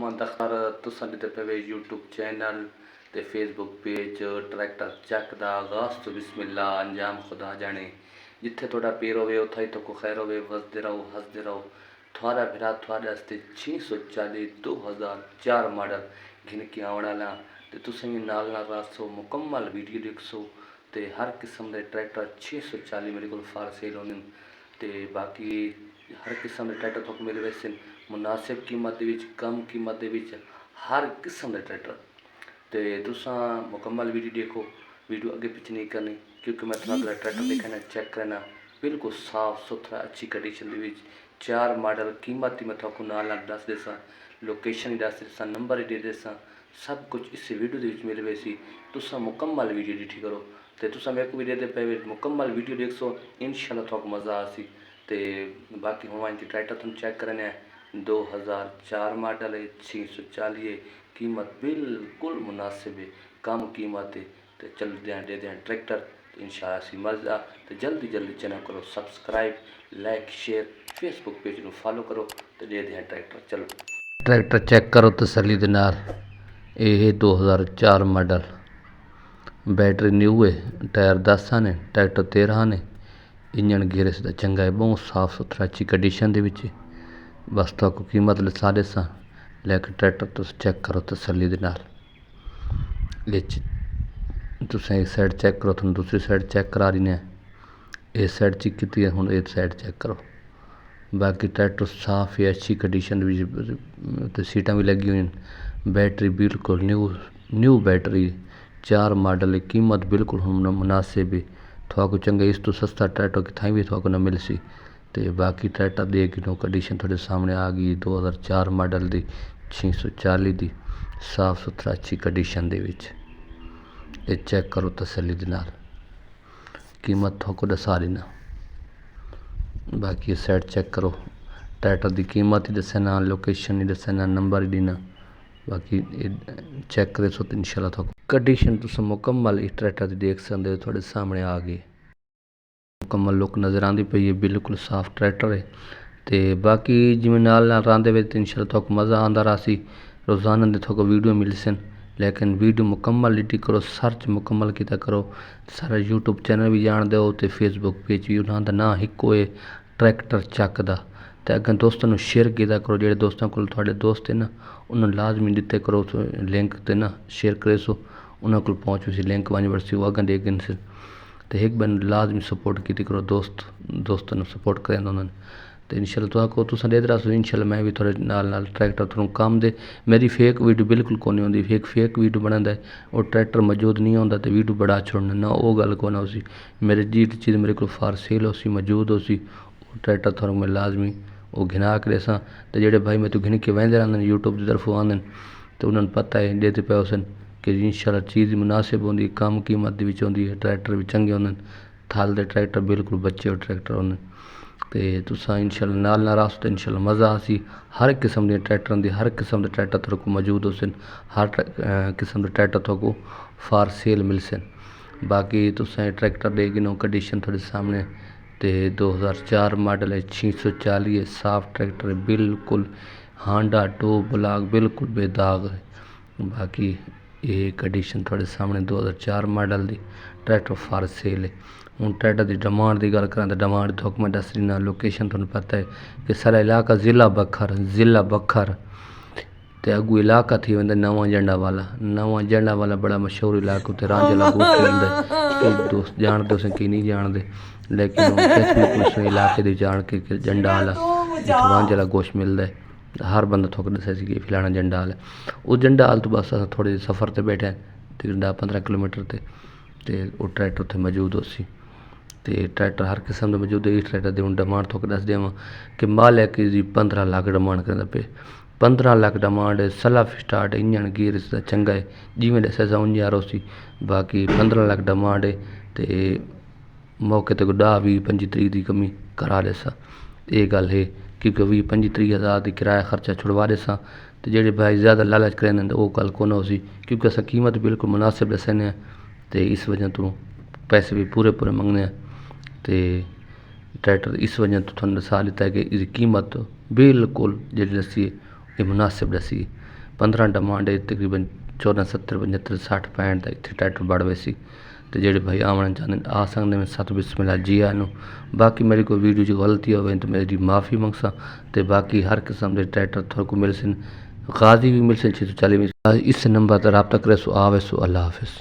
मोहम्मद अख्तर तुसां ॾिठे पिए YouTube channel ते Facebook page tractor चक दा आगाज़ तो बिस्मिल्लाह अंजाम खुदा जाने। जिथे थोड़ा पैर होवे उत्थे ही तो खैर होवे। वसदे रहो हंसदे रहो। थोड़ा भिरा थोड़े वास्ते 640 2004 मॉडल घिन के आने वाला ते तुसीं भी नाल नाल रासो मुकम्मल वीडियो देखसो ते हर किस्म के ट्रैक्टर 640 मेरे को फार सेल होने ते बाकी हर किस्म के ट्रैक्टर तो मिल वैसे मुनासिब कीमत कम कीमत हर किस्म के ट्रैक्टर तो तुसां मुकम्मल वीडियो देखो। वीडियो अगे पिछे नहीं करनी क्योंकि मैं थोड़ा ट्रैक्टर देखना चेक करना बिल्कुल साफ सुथरा अच्छी कंडीशन 4 मॉडल कीमत मैं थोड़ा नाल दस देसा लोकेशन ही दस देसा नंबर ही दे देसा सब कुछ इस वीडियो के मिल वैसी। तुसां मुकम्मल वीडियो डिठी करो तो तुसां मेरे को भी दे पे मुकम्मल वीडियो देखसो इंशाल्लाह थोड़ा मज़ा आसी। तो बाकी हम वहाँ ट्रैक्टर तुम चेक करने 2004 मॉडल है 640 कीमत बिल्कुल मुनासिब है कम कीमत है। तो चल दे दें ट्रैक्टर तो इंशाल्लाह सी मज़ा। तो जल्दी जल्दी चैनल करो subscribe like share Facebook page को फॉलो करो तो दे दें ट्रैक्टर। चलो ट्रैक्टर चेक करो तसल्ली दे नाल। ये 2004 मॉडल बैटरी न्यू है टायर 10 ने ट्रैक्टर 13 ने इंजन गेयर इसका चंगा है बहुत साफ सुथरा अच्छी कंडीशन के बस तो कीमत लसा देसा लेकिन ट्रैक्टर तुम चेक करो तसल्ली दे नाल। तुसें एक साइड चेक करो तुम दूसरी साइड चेक करा रही ने इस साइड चेक की है हुण इस साइड चेक करो। बाकी ट्रैक्टर साफ है अच्छी कंडीशन तो सीटां भी लगी हुई बैटरी बिल्कुल न्यू बैटरी 4 मॉडल कीमत बिल्कुल हम मुनासिब है थोड़ा को चंगा इस तो सस्ता ट्रैक्टर कितना भी थोड़ा को न मिल सी। तो बाकी ट्रैक्टर दे कि कंडीशन थोड़े सामने आ गई 2004 मॉडल की 640 की साफ सुथरा अच्छी कंडीशन ये चेक करो तसल्ली दे नाल कीमत थोको दसा रही ना। बाकी साइड चेक करो ट्रैक्टर की कीमत ही दसना लोकेशन ही दसना नंबर ही देना बाकी चेक करे सो तो इंशाल्लाह थोको कंडीशन तुम मुकम्मल इस ट्रैक्टर की देख सकते हो थोड़े सामने आ गई मुकम्मल लुक नज़र आती पई है बिल्कुल साफ ट्रैक्टर है। तो बाकी जिमें नाल रांदे वे तो इंशाल्लाह थोको मज़ा आंदा रहा रोज़ाना दे थोको वीडियो मिल सन लेकिन वीडियो मुकम्मल डिटी करो सर्च मुकम्मल किया करो सारा यूट्यूब चैनल भी जान दो तो फेसबुक पेज भी उन्होंने ना हिको है ट्रैक्टर चक दा। तो अगर दोस्तों शेयर किया करो जो दोस्तों को थोड़े दोस्त है ना उन्होंने लाजमी दिते करो लिंक तो ना शेयर करे सो उन्होंने को पहुँच सी लिंक वहीं वर्सी वो अगर देख से तो एक बन लाजमी सपोर्ट की करो दोस्तों सपोर्ट करें उन्होंने। तो इंशाल्लाह तो तुम दे रहा इंशाल्लाह मैं भी थोड़े नाल ट्रैक्टर थोड़ा काम दे मेरी फेक वीडियो बिल्कुल को नहीं होती फेक वीडियो बनाता है और ट्रैक्टर मौजूद नहीं होता तो वीडियो बड़ा छोड़ना ना वो गल को ना उसी मेरे जी चीज़ मेरे को फार सेल हो सी मौजूद हो सी ट्रैक्टर थोड़ा मैं लाजमी वो घिना के देसा। तो जेडे भाई मैं तो घिन के वहदे रहते यूट्यूब की तरफों आते तो उन्होंने पता है देते पे उसन कि इंशाल्लाह चीज़ मुनासिब होंगी कम कीमत होंगी है ट्रैक्टर भी चंगे होंगे थल दे ट्रैक्टर बिल्कुल बच्चे और ट्रैक्टर होंगे। तो तुसा इंशाल्लाह नाल रास तो इंशाल्लाह मज़ा आसी हर किस्म के ट्रैक्टर की हर किस्म के ट्रैक्टर थोड़े को मौजूद हो सन हर किस्म के ट्रैक्टर थोड़े को फार सेल मिल सन। बाकी तुसा ट्रैक्टर दे गिनो कंडीशन थोड़े सामने तो 2004 मॉडल है 640 साफ ट्रैक्टर है बिल्कुल हांडा टो ब्लॉक बिल्कुल बेदाग है। बाकी ये कंडीशन थोड़े सामने 2004 मॉडल की ट्रैक्टर फार सेल है। हूँ ट्रैक्टर की डिमांड की गल करा तो डिमांड थोक मैं दस रही लोकेशन तुम पता है कि सारा इलाका ज़िला बखर तो अगू इलाका थी वेंदा नवा जंडा वाला बड़ा मशहूर इलाका उत्ते रांझला गोश्त मिलता है दोस्त जानते उसे की नहीं जानते लेकिन फेसबुक इलाके की जान के जंडा वाला रांझला गोश्त मिलता है हर बंदा थोक दसा कि फलाना जंडा हाल है उस जंडा हाल तो बस अस थोड़े सफ़र से बैठे तकरीबन 10-15 किलोमीटर ते वो ट्रैक्टर उत्थे मौजूद हो सी। तो ट्रैक्टर हर किस्म का मौजूद है इस ट्रैक्टर की हूँ डिमांड थोक दस देव कि मालिक की 15 लाख डिमांड करता पे 15 लाख डिमांड है सलाफ स्टार्ट है इंजन गियर इसका चंगा है जिमें दसा उन यार उसी बाकी 15 लाख डिमांड है तो मौके तो 10-20-25 तरीक की कमी करा देसा ये गल है क्योंकि 20-25 हज़ार की किराया खर्चा छुड़वा देसा। तो जेडे भाई ज़्यादा लालच करें तो वो गल को ना उसी क्योंकि अस कीमत बिल्कुल मुनासिब दसने तो इस वजह तो पैसे भी पूरे मंगने तो ट्रैक्टर इस वजह तो थोड़ा दसा दिता है कि इसकी कीमत बिल्कुल जी दसी ये मुनासिब दसी 15 डिमांड है तकरीबन 14 70 75 60 65 ਦਾ ਇੱਥੇ ਟਰੈਕਟਰ ਬੜ ਵੇ ਸੀ ਤੇ ਜਿਹੜੇ ਭਾਈ ਆਉਣਾ ਚਾਹੁੰਦੇ ਆ ਸਕਦੇ ਨੇ ਸਤ ਬਿਸਮਿਲ੍ਲਾ ਜੀ ਆਇਆਂ ਨੂੰ ਬਾਕੀ ਮੇਰੀ ਕੋਈ ਵੀਡੀਓ 'ਚ ਗਲਤੀ ਹੋਵੇ ਤਾਂ ਮੇਰੀ ਮਾਫੀ ਮੰਗਸਾਂ ਤੇ ਬਾਕੀ ਹਰ ਕਿਸਮ ਦੇ ट्रैक्टर थोड़े को मिल सन गाजी भी मिल सन 640 इस नंबर पर रब्ता करे सो आवे सो अल्लाह हाफिज़।